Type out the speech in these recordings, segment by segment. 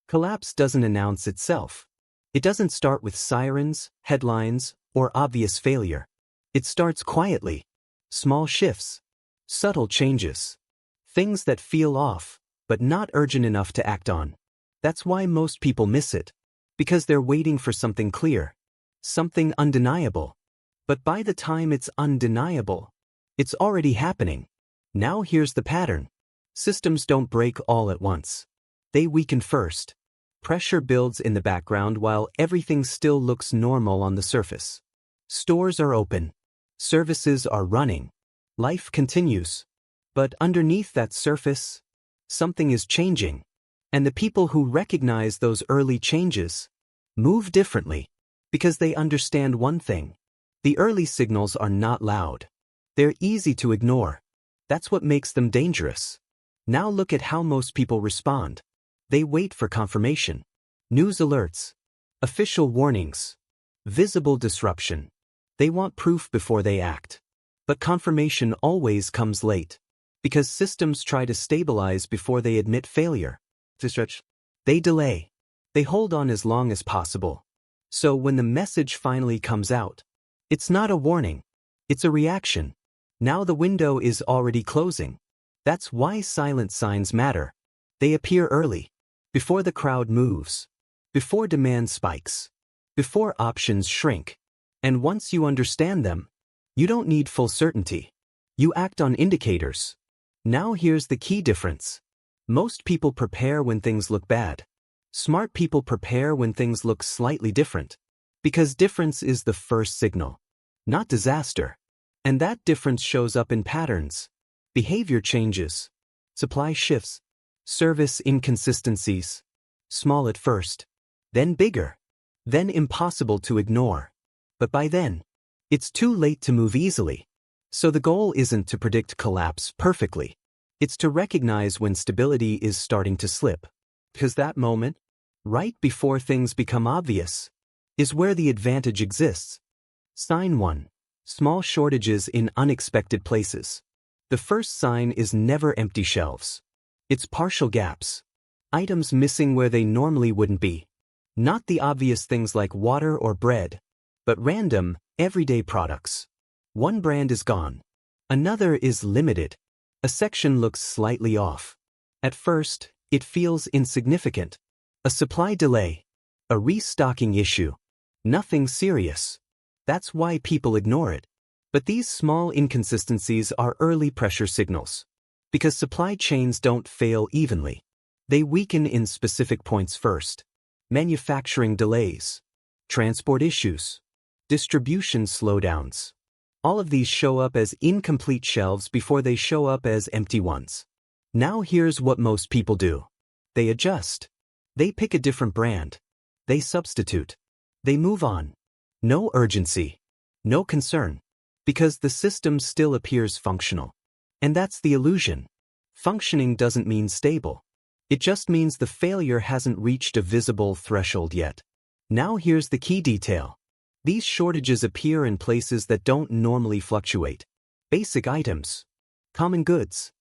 Collapse doesn't announce itself. It doesn't start with sirens, headlines, or obvious failure. It starts quietly. Small shifts. Subtle changes. Things that feel off, but not urgent enough to act on. That's why most people miss it. Because they're waiting for something clear. Something undeniable. But by the time it's undeniable, it's already happening. Now here's the pattern. Systems don't break all at once. They weaken first. Pressure builds in the background while everything still looks normal on the surface. Stores are open. Services are running. Life continues. But underneath that surface, something is changing. And the people who recognize those early changes move differently because they understand one thing. The early signals are not loud. They're easy to ignore. That's what makes them dangerous. Now look at how most people respond. They wait for confirmation. News alerts. Official warnings. Visible disruption. They want proof before they act. But confirmation always comes late. Because systems try to stabilize before they admit failure. They delay. They hold on as long as possible. So when the message finally comes out, it's not a warning. It's a reaction. Now the window is already closing. That's why silent signs matter. They appear early. Before the crowd moves. Before demand spikes. Before options shrink. And once you understand them, you don't need full certainty. You act on indicators. Now here's the key difference. Most people prepare when things look bad. Smart people prepare when things look slightly different. Because difference is the first signal, not disaster. And that difference shows up in patterns. Behavior changes. Supply shifts. Service inconsistencies. Small at first. Then bigger. Then impossible to ignore. But by then, it's too late to move easily. So the goal isn't to predict collapse perfectly. It's to recognize when stability is starting to slip. Because that moment, right before things become obvious, is where the advantage exists. Sign 1. Small shortages in unexpected places. The first sign is never empty shelves. It's partial gaps. Items missing where they normally wouldn't be. Not the obvious things like water or bread, but random, everyday products. One brand is gone. Another is limited. A section looks slightly off. At first, it feels insignificant. A supply delay. A restocking issue. Nothing serious. That's why people ignore it. But these small inconsistencies are early pressure signals. Because supply chains don't fail evenly. They weaken in specific points first. Manufacturing delays. Transport issues. Distribution slowdowns. All of these show up as incomplete shelves before they show up as empty ones. Now here's what most people do. They adjust. They pick a different brand. They substitute. They move on. No urgency. No concern. Because the system still appears functional. And that's the illusion. Functioning doesn't mean stable. It just means the failure hasn't reached a visible threshold yet. Now here's the key detail. These shortages appear in places that don't normally fluctuate. Basic items. Common goods.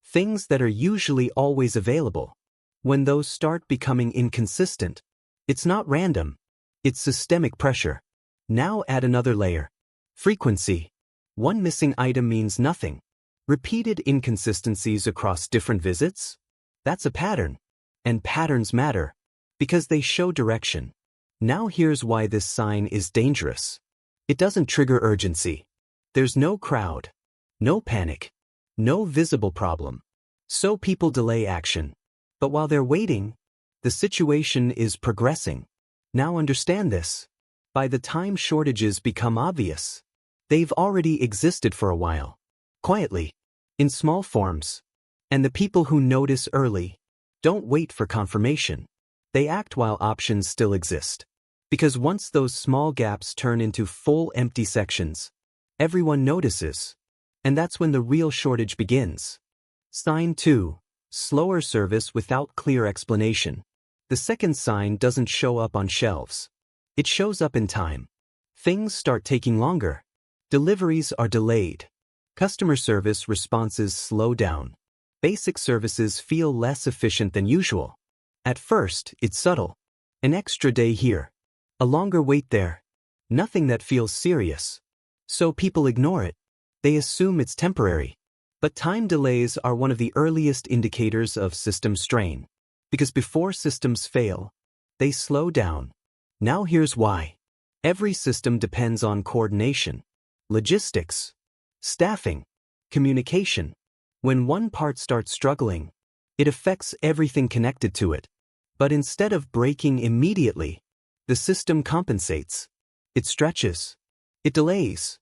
Things that are usually always available. When those start becoming inconsistent, it's not random. It's systemic pressure. Now add another layer. Frequency. One missing item means nothing. Repeated inconsistencies across different visits? That's a pattern. And patterns matter. Because they show direction. Now here's why this sign is dangerous. It doesn't trigger urgency. There's no crowd. No panic. No visible problem. So people delay action. But while they're waiting, the situation is progressing. Now understand this. By the time shortages become obvious, they've already existed for a while. Quietly. In small forms. And the people who notice early don't wait for confirmation. They act while options still exist. Because once those small gaps turn into full empty sections, everyone notices. And that's when the real shortage begins. Sign 2. Slower service without clear explanation. The second sign doesn't show up on shelves. It shows up in time. Things start taking longer. Deliveries are delayed. Customer service responses slow down. Basic services feel less efficient than usual. At first, it's subtle. An extra day here. A longer wait there. Nothing that feels serious. So people ignore it. They assume it's temporary. But time delays are one of the earliest indicators of system strain. Because before systems fail, they slow down. Now here's why. Every system depends on coordination, logistics, staffing, communication. When one part starts struggling, it affects everything connected to it. But instead of breaking immediately, the system compensates. It stretches. It delays.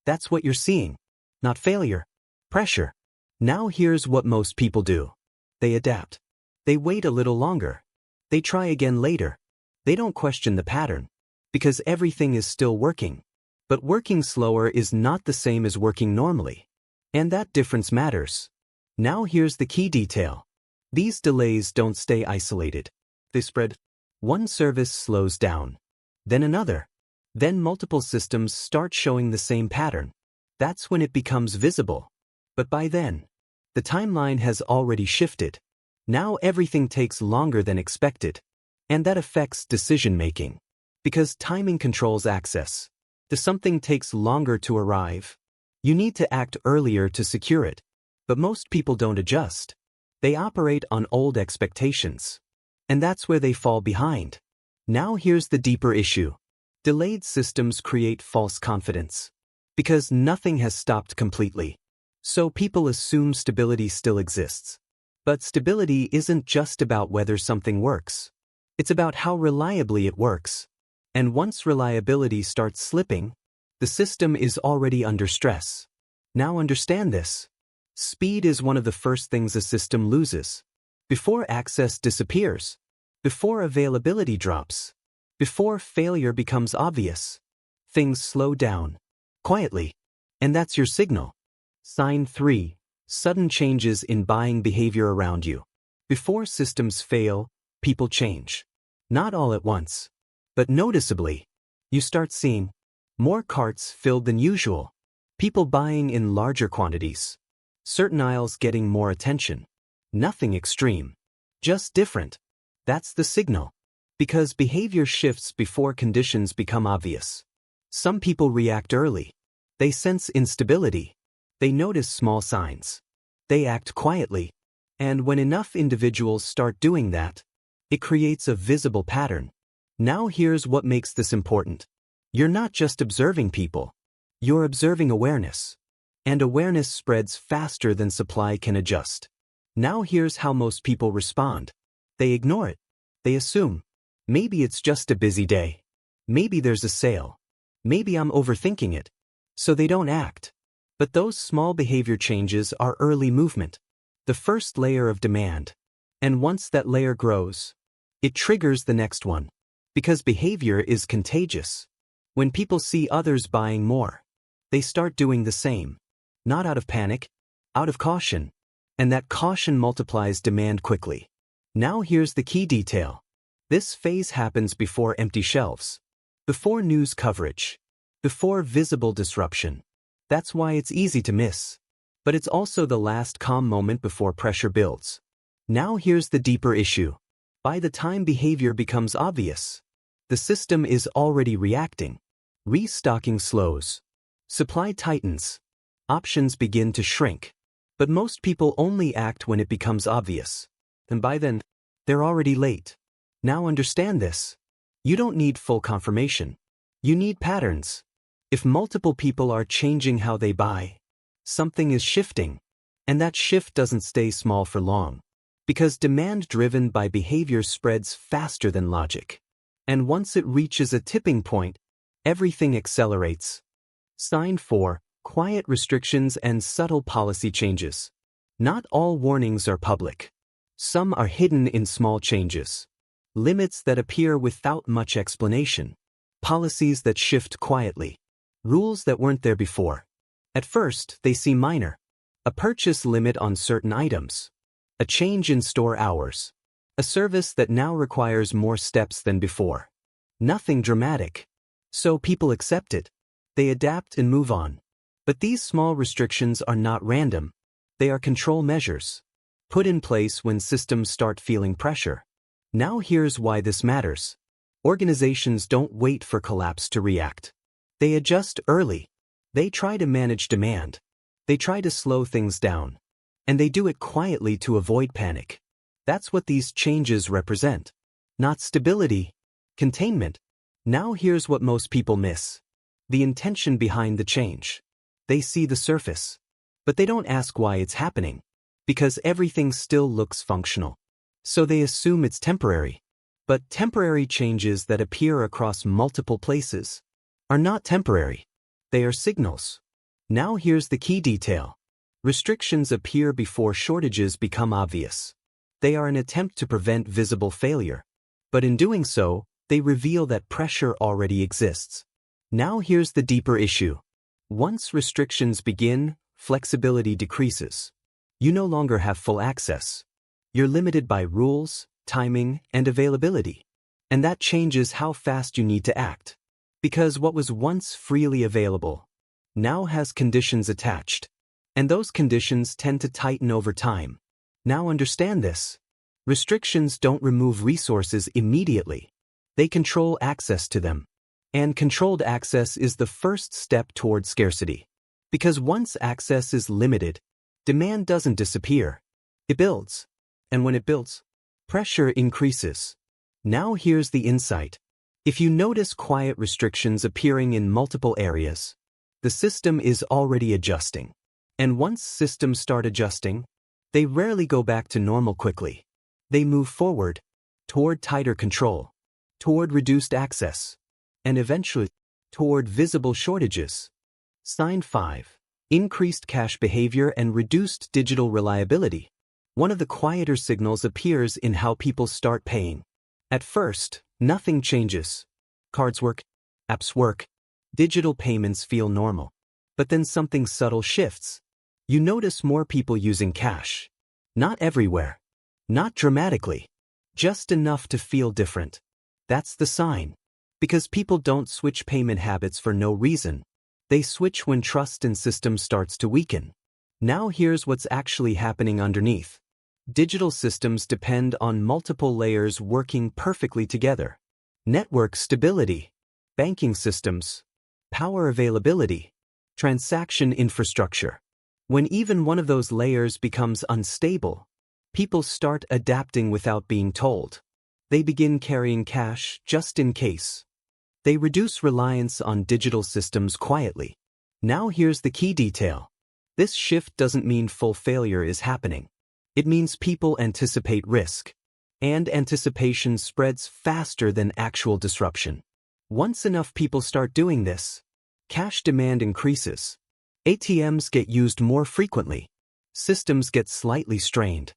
That's what you're seeing. Not failure. Pressure. Now here's what most people do. They adapt. They wait a little longer. They try again later. They don't question the pattern. Because everything is still working. But working slower is not the same as working normally. And that difference matters. Now here's the key detail. These delays don't stay isolated. They spread. One service slows down. Then another. Then multiple systems start showing the same pattern. That's when it becomes visible. But by then, the timeline has already shifted. Now everything takes longer than expected. And that affects decision-making. Because timing controls access. If something takes longer to arrive, you need to act earlier to secure it. But most people don't adjust. They operate on old expectations. And that's where they fall behind. Now here's the deeper issue. Delayed systems create false confidence. Because nothing has stopped completely. So people assume stability still exists. But stability isn't just about whether something works. It's about how reliably it works. And once reliability starts slipping, the system is already under stress. Now understand this. Speed is one of the first things a system loses. Before access disappears. Before availability drops. Before failure becomes obvious. Things slow down. Quietly. And that's your signal. Sign 3. Sudden changes in buying behavior around you. Before systems fail, people change. Not all at once. But noticeably. You start seeing more carts filled than usual. People buying in larger quantities. Certain aisles getting more attention. Nothing extreme. Just different. That's the signal. Because behavior shifts before conditions become obvious. Some people react early. They sense instability. They notice small signs. They act quietly. And when enough individuals start doing that, it creates a visible pattern. Now here's what makes this important. You're not just observing people. You're observing awareness. And awareness spreads faster than supply can adjust. Now here's how most people respond. They ignore it. They assume. Maybe it's just a busy day. Maybe there's a sale. Maybe I'm overthinking it. So they don't act. But those small behavior changes are early movement. The first layer of demand. And once that layer grows, it triggers the next one. Because behavior is contagious. When people see others buying more, they start doing the same. Not out of panic, out of caution. And that caution multiplies demand quickly. Now here's the key detail. This phase happens before empty shelves. Before news coverage. Before visible disruption. That's why it's easy to miss. But it's also the last calm moment before pressure builds. Now here's the deeper issue. By the time behavior becomes obvious, the system is already reacting. Restocking slows. Supply tightens. Options begin to shrink. But most people only act when it becomes obvious. And by then, they're already late. Now understand this. You don't need full confirmation. You need patterns. If multiple people are changing how they buy, something is shifting. And that shift doesn't stay small for long. Because demand driven by behavior spreads faster than logic. And once it reaches a tipping point, everything accelerates. Sign 4. Quiet restrictions and subtle policy changes. Not all warnings are public. Some are hidden in small changes. Limits that appear without much explanation. Policies that shift quietly. Rules that weren't there before. At first, they seem minor. A purchase limit on certain items. A change in store hours. A service that now requires more steps than before. Nothing dramatic. So people accept it. They adapt and move on. But these small restrictions are not random. They are control measures. Put in place when systems start feeling pressure. Now here's why this matters. Organizations don't wait for collapse to react. They adjust early. They try to manage demand. They try to slow things down. And they do it quietly to avoid panic. That's what these changes represent. Not stability, containment. Now here's what most people miss. The intention behind the change. They see the surface. But they don't ask why it's happening. Because everything still looks functional. So they assume it's temporary. But temporary changes that appear across multiple places are not temporary. They are signals. Now here's the key detail. Restrictions appear before shortages become obvious. They are an attempt to prevent visible failure. But in doing so, they reveal that pressure already exists. Now here's the deeper issue. Once restrictions begin, flexibility decreases. You no longer have full access. You're limited by rules, timing, and availability. And that changes how fast you need to act. Because what was once freely available now has conditions attached. And those conditions tend to tighten over time. Now understand this. Restrictions don't remove resources immediately. They control access to them. And controlled access is the first step toward scarcity. Because once access is limited, demand doesn't disappear. It builds. And when it builds, pressure increases. Now here's the insight. If you notice quiet restrictions appearing in multiple areas, the system is already adjusting. And once systems start adjusting, they rarely go back to normal quickly. They move forward, toward tighter control, toward reduced access, and eventually, toward visible shortages. Sign 5. Increased cash behavior and reduced digital reliability. One of the quieter signals appears in how people start paying. At first, nothing changes. Cards work, apps work, digital payments feel normal. But then something subtle shifts. You notice more people using cash. Not everywhere. Not dramatically. Just enough to feel different. That's the sign. Because people don't switch payment habits for no reason. They switch when trust in systems starts to weaken. Now here's what's actually happening underneath. Digital systems depend on multiple layers working perfectly together. Network stability, banking systems, power availability, transaction infrastructure. When even one of those layers becomes unstable, people start adapting without being told. They begin carrying cash just in case. They reduce reliance on digital systems quietly. Now here's the key detail. This shift doesn't mean full failure is happening. It means people anticipate risk. And anticipation spreads faster than actual disruption. Once enough people start doing this, cash demand increases. ATMs get used more frequently. Systems get slightly strained.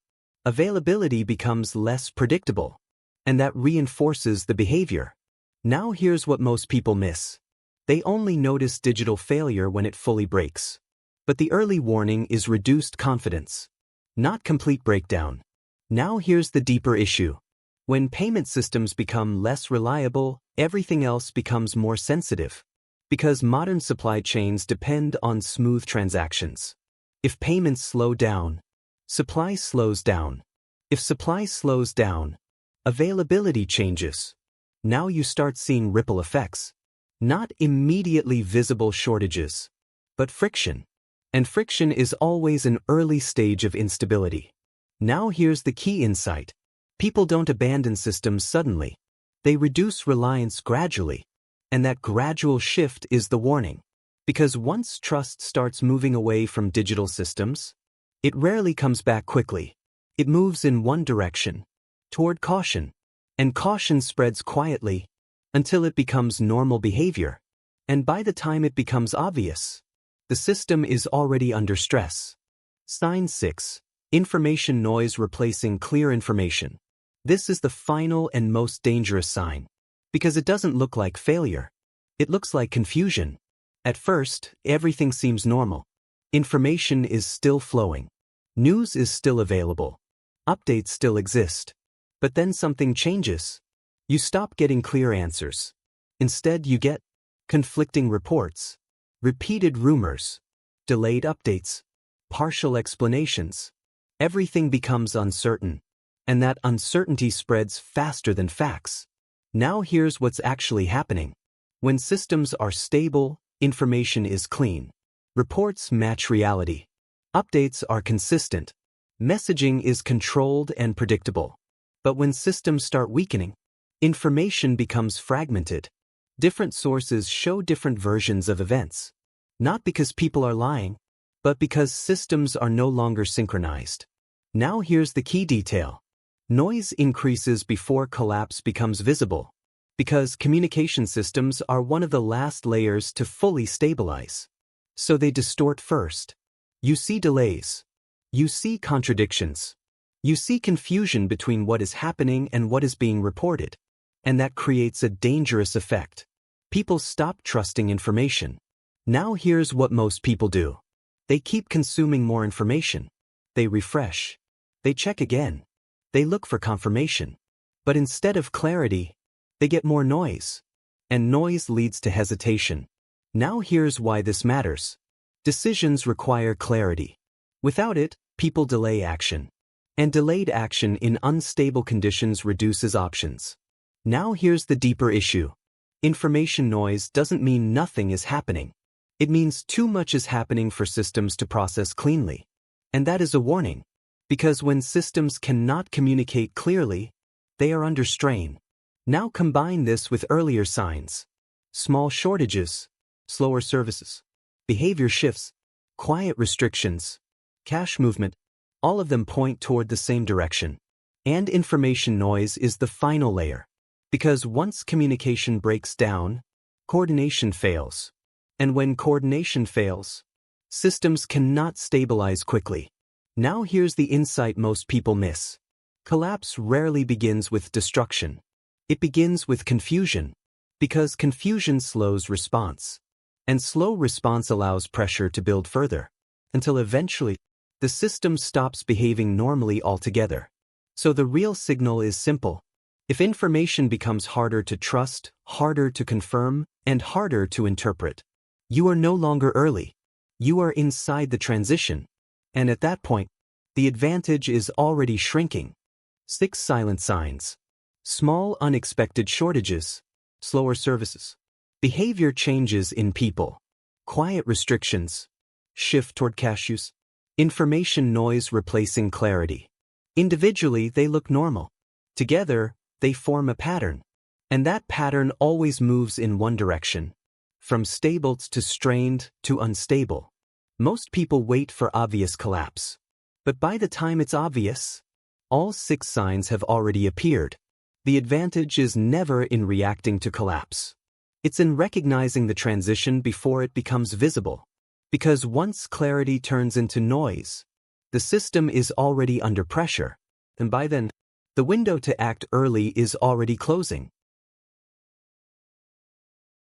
Availability becomes less predictable. And that reinforces the behavior. Now here's what most people miss. They only notice digital failure when it fully breaks. But the early warning is reduced confidence. Not complete breakdown. Now here's the deeper issue. When payment systems become less reliable, everything else becomes more sensitive. Because modern supply chains depend on smooth transactions. If payments slow down, supply slows down. If supply slows down, availability changes. Now you start seeing ripple effects. Not immediately visible shortages, but friction. And friction is always an early stage of instability. Now here's the key insight. People don't abandon systems suddenly. They reduce reliance gradually. And that gradual shift is the warning. Because once trust starts moving away from digital systems, it rarely comes back quickly. It moves in one direction, toward caution. And caution spreads quietly until it becomes normal behavior. And by the time it becomes obvious, the system is already under stress. Sign 6. Information noise replacing clear information. This is the final and most dangerous sign. Because it doesn't look like failure. It looks like confusion. At first, everything seems normal. Information is still flowing. News is still available. Updates still exist. But then something changes. You stop getting clear answers. Instead, you get conflicting reports, repeated rumors, delayed updates, partial explanations. Everything becomes uncertain. And that uncertainty spreads faster than facts. Now here's what's actually happening. When systems are stable, information is clean. Reports match reality. Updates are consistent. Messaging is controlled and predictable. But when systems start weakening, information becomes fragmented. Different sources show different versions of events. Not because people are lying, but because systems are no longer synchronized. Now here's the key detail. Noise increases before collapse becomes visible, because communication systems are one of the last layers to fully stabilize. So they distort first. You see delays. You see contradictions. You see confusion between what is happening and what is being reported. And that creates a dangerous effect. People stop trusting information. Now here's what most people do. They keep consuming more information. They refresh. They check again. They look for confirmation. But instead of clarity, they get more noise. And noise leads to hesitation. Now here's why this matters. Decisions require clarity. Without it, people delay action. And delayed action in unstable conditions reduces options. Now here's the deeper issue. Information noise doesn't mean nothing is happening. It means too much is happening for systems to process cleanly. And that is a warning. Because when systems cannot communicate clearly, they are under strain. Now combine this with earlier signs. Small shortages, slower services, behavior shifts, quiet restrictions, cash movement, all of them point toward the same direction. And information noise is the final layer. Because once communication breaks down, coordination fails. And when coordination fails, systems cannot stabilize quickly. Now here's the insight most people miss. Collapse rarely begins with destruction. It begins with confusion, because confusion slows response. And slow response allows pressure to build further, until eventually, the system stops behaving normally altogether. So the real signal is simple. If information becomes harder to trust, harder to confirm, and harder to interpret, you are no longer early. You are inside the transition. And at that point, the advantage is already shrinking. 6 silent signs. Small unexpected shortages, slower services, behavior changes in people, quiet restrictions, shift toward cash use, information noise replacing clarity. Individually, they look normal. Together, they form a pattern. And that pattern always moves in one direction, from stable to strained to unstable. Most people wait for obvious collapse. But by the time it's obvious, all 6 signs have already appeared. The advantage is never in reacting to collapse. It's in recognizing the transition before it becomes visible. Because once clarity turns into noise, the system is already under pressure. And by then, the window to act early is already closing.